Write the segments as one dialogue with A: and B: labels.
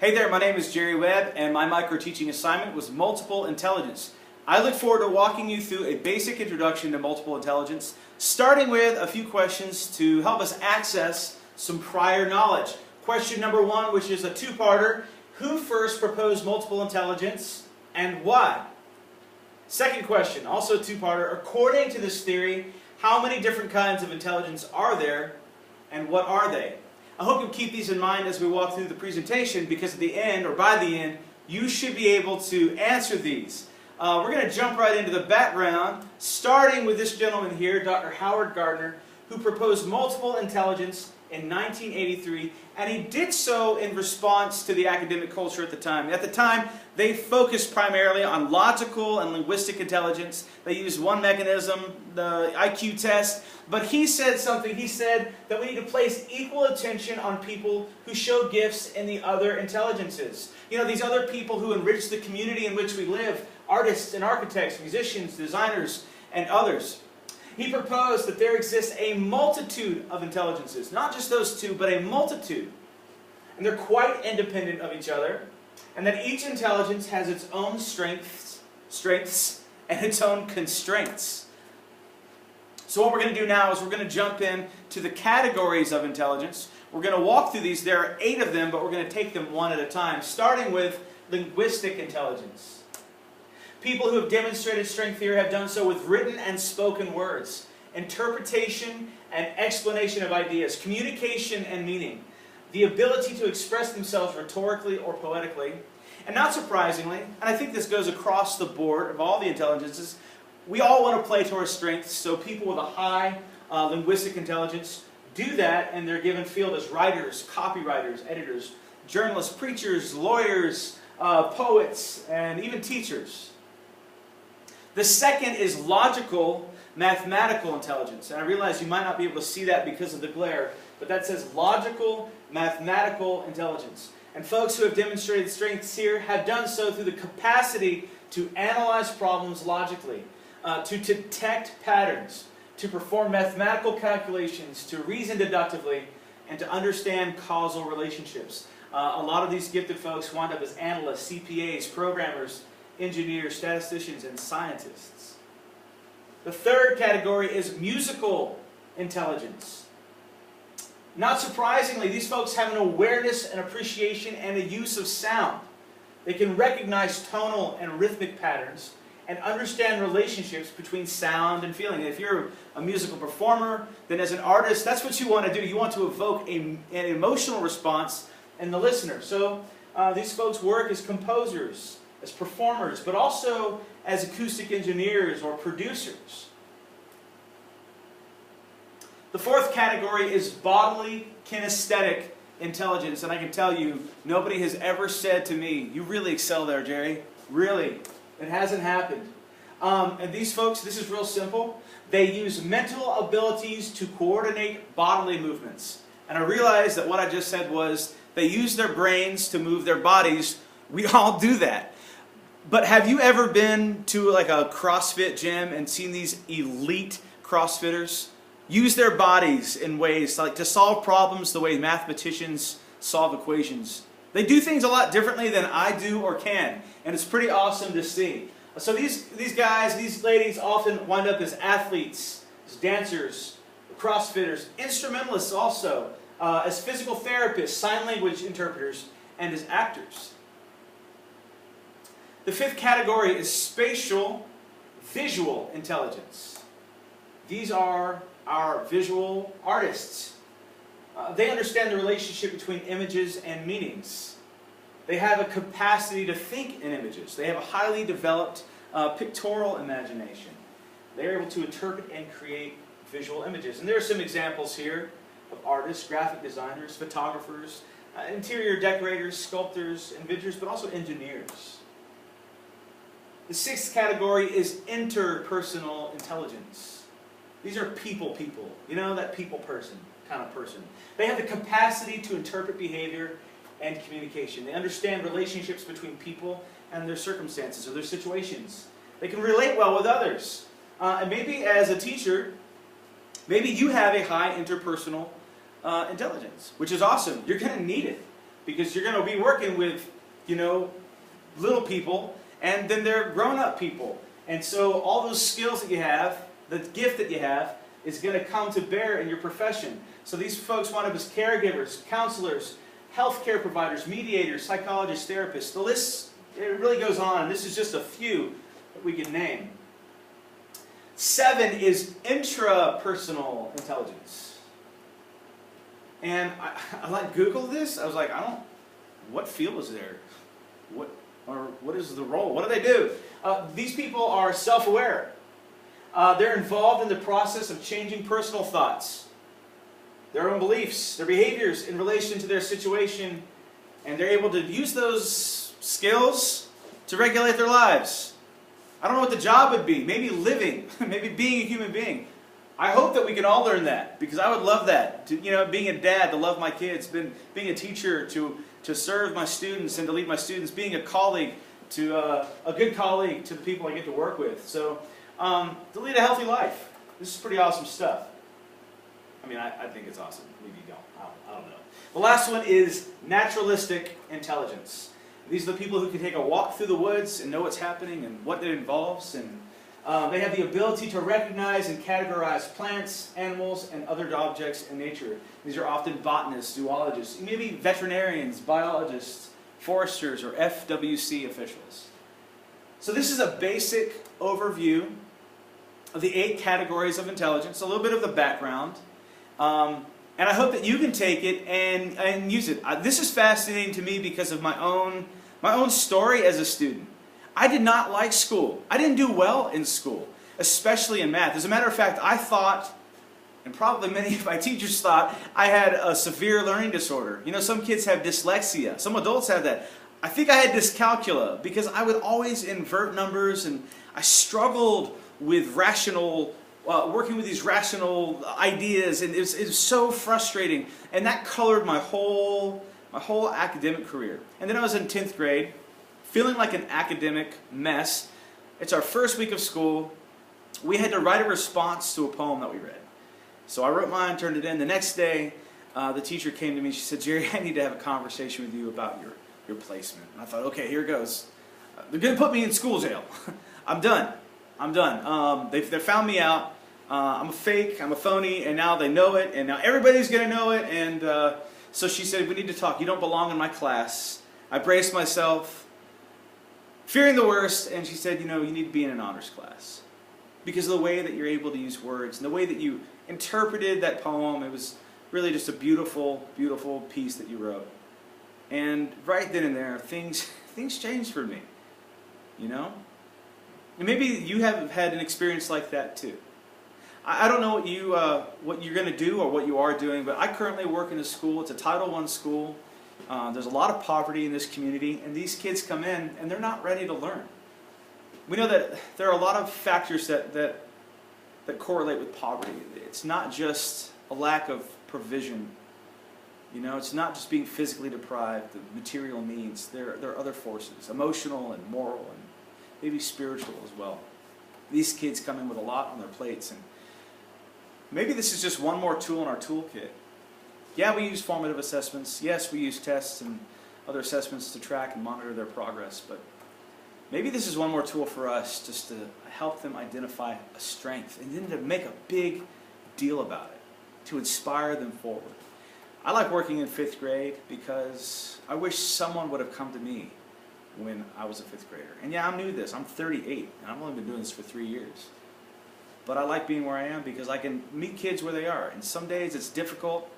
A: Hey there, my name is Jerry Webb, and my micro-teaching assignment was Multiple Intelligence. I look forward to walking you through a basic introduction to multiple intelligence, starting with a few questions to help us access some prior knowledge. Question number one, which is a two-parter: who first proposed multiple intelligence and why? Second question, also a two-parter: according to this theory, how many different kinds of intelligence are there and what are they? I hope you'll keep these in mind as we walk through the presentation, because at the end, or by the end, you should be able to answer these. We're going to jump right into the background, starting with this gentleman here, Dr. Howard Gardner, who proposed multiple intelligence in 1983, and he did so in response to the academic culture at the time. At the time, they focused primarily on logical and linguistic intelligence. They used one mechanism, the IQ test, but he said something. He said that we need to place equal attention on people who show gifts in the other intelligences. You know, these other people who enrich the community in which we live, artists and architects, musicians, designers, and others. He proposed that there exists a multitude of intelligences, not just those two, but a multitude. And they're quite independent of each other, and that each intelligence has its own strengths and its own constraints. So what we're going to do now is we're going to jump in to the categories of intelligence. We're going to walk through these. There are 8 of them, but we're going to take them one at a time, starting with linguistic intelligence. People who have demonstrated strength here have done so with written and spoken words, interpretation and explanation of ideas, communication and meaning, the ability to express themselves rhetorically or poetically, and not surprisingly, and I think this goes across the board of all the intelligences, we all want to play to our strengths, so people with a high linguistic intelligence do that in their given field as writers, copywriters, editors, journalists, preachers, lawyers, poets, and even teachers. The second is logical, mathematical intelligence. And I realize you might not be able to see that because of the glare, but that says logical, mathematical intelligence. And folks who have demonstrated strengths here have done so through the capacity to analyze problems logically, to detect patterns, to perform mathematical calculations, to reason deductively, and to understand causal relationships. A lot of these gifted folks wind up as analysts, CPAs, programmers, engineers, statisticians, and scientists. The third category is musical intelligence. Not surprisingly, these folks have an awareness and appreciation and a use of sound. They can recognize tonal and rhythmic patterns and understand relationships between sound and feeling. If you're a musical performer, then as an artist, that's what you want to do. You want to evoke an emotional response in the listener. So these folks work as composers, as performers, but also as acoustic engineers or producers. The fourth category is bodily kinesthetic intelligence, and I can tell you, nobody has ever said to me, "You really excel there, Jerry." Really, it hasn't happened. And these folks, this is real simple. They use mental abilities to coordinate bodily movements. And I realize that what I just said was they use their brains to move their bodies. We all do that. But have you ever been to like a CrossFit gym and seen these elite CrossFitters use their bodies in ways like to solve problems the way mathematicians solve equations? They do things a lot differently than I do or can, and it's pretty awesome to see. So these guys, these ladies often wind up as athletes, as dancers, CrossFitters, instrumentalists also, as physical therapists, sign language interpreters, and as actors. The fifth category is spatial visual intelligence. These are our visual artists. They understand the relationship between images and meanings. They have a capacity to think in images. They have a highly developed pictorial imagination. They're able to interpret and create visual images. And there are some examples here of artists, graphic designers, photographers, interior decorators, sculptors, inventors, but also engineers. The sixth category is interpersonal intelligence. These are people. You know, that people person, kind of person. They have the capacity to interpret behavior and communication. They understand relationships between people and their circumstances or their situations. They can relate well with others. And maybe as a teacher, maybe you have a high interpersonal intelligence, which is awesome. You're going to need it. because you're going to be working with, you know, little people, and then they're grown-up people. And so all those skills that you have, the gift that you have, is going to come to bear in your profession. So these folks wind up as caregivers, counselors, healthcare providers, mediators, psychologists, therapists. The list, it really goes on. This is just a few that we can name. 7 is intrapersonal intelligence. And I like Googled this. I was like, what field is there? What is the role? What do they do? These people are self-aware. They're involved in the process of changing personal thoughts, their own beliefs, their behaviors in relation to their situation, and they're able to use those skills to regulate their lives. I don't know what the job would be. Maybe living, maybe being a human being. I hope that we can all learn that, because I would love that. To, being a dad, to love my kids, being a teacher, to serve my students and to lead my students, being a colleague, to a good colleague to the people I get to work with. So, to lead a healthy life. This is pretty awesome stuff. I mean, I think it's awesome. Maybe you don't. I don't know. The last one is naturalistic intelligence. These are the people who can take a walk through the woods and know what's happening and what it involves. And they have the ability to recognize and categorize plants, animals, and other objects in nature. These are often botanists, zoologists, maybe veterinarians, biologists, foresters, or FWC officials. So this is a basic overview of the 8 categories of intelligence, a little bit of the background. And I hope that you can take it and use it. This is fascinating to me because of my own story as a student. I did not like school. I didn't do well in school, especially in math. As a matter of fact, I thought, and probably many of my teachers thought, I had a severe learning disorder. Some kids have dyslexia. Some adults have that. I think I had dyscalculia because I would always invert numbers, and I struggled with working with these rational ideas, and it was so frustrating. And that colored my whole academic career. And then I was in 10th grade, feeling like an academic mess. It's our first week of school. We had to write a response to a poem that we read. So I wrote mine, turned it in. The next day, the teacher came to me. She said, "Jerry, I need to have a conversation with you about your placement." And I thought, okay, here goes. They're going to put me in school jail. I'm done. They found me out. I'm a fake, I'm a phony, and now they know it, and now everybody's going to know it. And so she said, "We need to talk. You don't belong in my class." I braced myself, fearing the worst, and she said, "You need to be in an honors class." Because of the way that you're able to use words, and the way that you interpreted that poem, it was really just a beautiful, beautiful piece that you wrote. And right then and there, things changed for me, And maybe you have had an experience like that too. I don't know what you're going to do or what you are doing, but I currently work in a school. It's a Title I school. There's a lot of poverty in this community, and these kids come in and they're not ready to learn. We know that there are a lot of factors that correlate with poverty. It's not just a lack of provision. It's not just being physically deprived of material needs. There are other forces, emotional and moral and maybe spiritual as well. These kids come in with a lot on their plates, and maybe this is just one more tool in our toolkit. Yeah, we use formative assessments. Yes, we use tests and other assessments to track and monitor their progress, but maybe this is one more tool for us just to help them identify a strength and then to make a big deal about it, to inspire them forward. I like working in 5th grade because I wish someone would have come to me when I was a 5th grader. And yeah, I'm new to this. I'm 38, and I've only been doing this for 3 years. But I like being where I am because I can meet kids where they are. And some days it's difficult.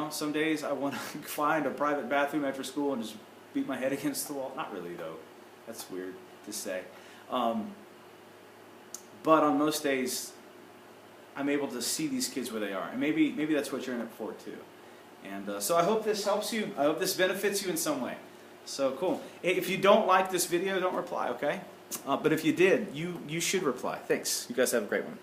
A: Some days I want to find a private bathroom after school and just beat my head against the wall. Not really, though. That's weird to say. But on most days, I'm able to see these kids where they are. And maybe that's what you're in it for, too. And so I hope this helps you. I hope this benefits you in some way. So cool. If you don't like this video, don't reply, okay? But if you did, you should reply. Thanks. You guys have a great one.